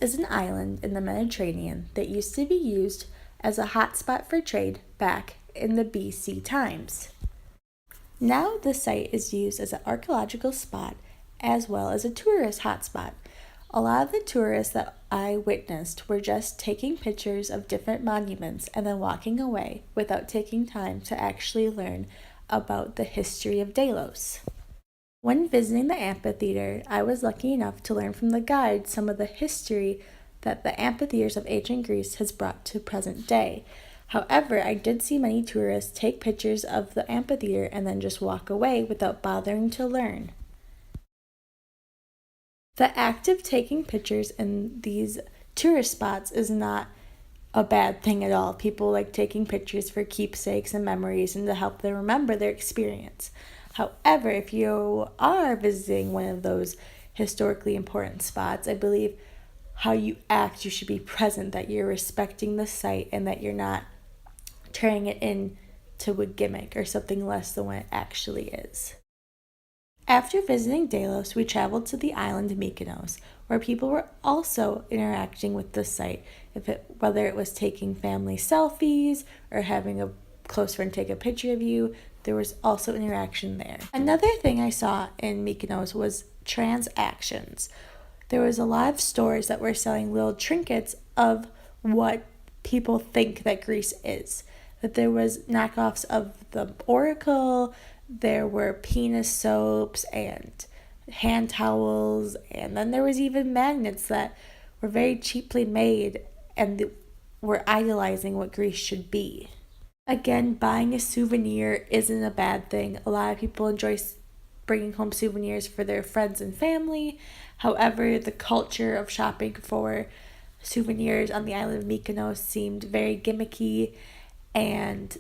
is an island in the Mediterranean that used to be used as a hotspot for trade back in the BC times. Now the site is used as an archaeological spot as well as a tourist hotspot. A lot of the tourists that I witnessed were just taking pictures of different monuments and then walking away without taking time to actually learn about the history of Delos. When visiting the amphitheater, I was lucky enough to learn from the guide some of the history that the amphitheaters of ancient Greece has brought to present day. However, I did see many tourists take pictures of the amphitheater and then just walk away without bothering to learn. The act of taking pictures in these tourist spots is not a bad thing at all. People like taking pictures for keepsakes and memories and to help them remember their experience. However, if you are visiting one of those historically important spots, I believe how you act, you should be present, that you're respecting the site and that you're not turning it into a gimmick or something less than what it actually is. After visiting Delos, we traveled to the island Mykonos, where people were also interacting with the site, whether it was taking family selfies or having a close friend take a picture of you. There was also interaction there. Another thing I saw in Mykonos was transactions. There was a lot of stores that were selling little trinkets of what people think that Greece is. That there was knockoffs of the Oracle, there were penis soaps and hand towels, and then there was even magnets that were very cheaply made and were idolizing what Greece should be. Again, buying a souvenir isn't a bad thing. A lot of people enjoy bringing home souvenirs for their friends and family. However, the culture of shopping for souvenirs on the island of Mykonos seemed very gimmicky and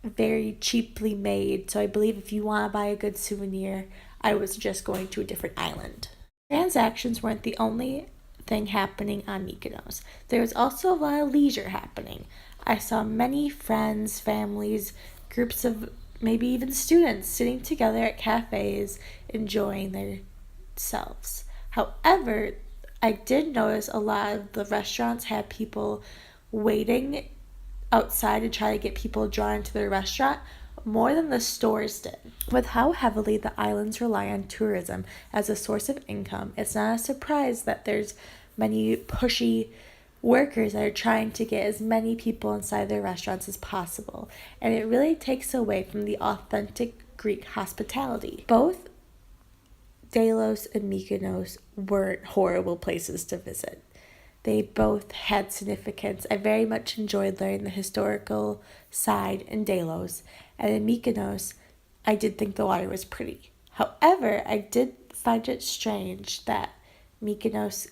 very cheaply made. So I believe if you want to buy a good souvenir, I would suggest going to a different island. Transactions weren't the only thing happening on Mykonos. There was also a lot of leisure happening. I saw many friends, families, groups of maybe even students sitting together at cafes enjoying themselves. However, I did notice a lot of the restaurants had people waiting outside to try to get people drawn into their restaurant more than the stores did. With how heavily the islands rely on tourism as a source of income, it's not a surprise that there's many pushy workers that are trying to get as many people inside their restaurants as possible, and it really takes away from the authentic Greek hospitality. Both Delos and Mykonos weren't horrible places to visit. They both had significance. I very much enjoyed learning the historical side in Delos, and in Mykonos, I did think the water was pretty. However, I did find it strange that Mykonos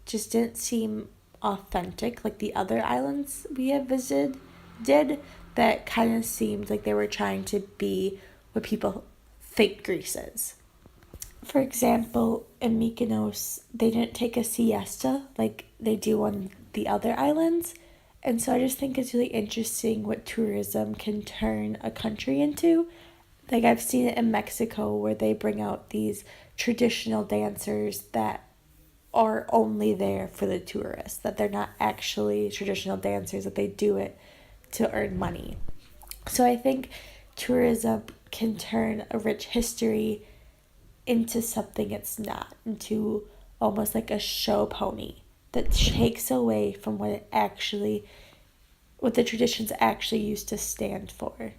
just didn't seem authentic like the other islands we have visited did, that kind of seemed like they were trying to be what people think Greece is. For example, in Mykonos, they didn't take a siesta like they do on the other islands. And so I just think it's really interesting what tourism can turn a country into. Like I've seen it in Mexico where they bring out these traditional dancers that are only there for the tourists, that they're not actually traditional dancers, that they do it to earn money. So I think tourism can turn a rich history into something it's not, into almost like a show pony that takes away from what the traditions actually used to stand for.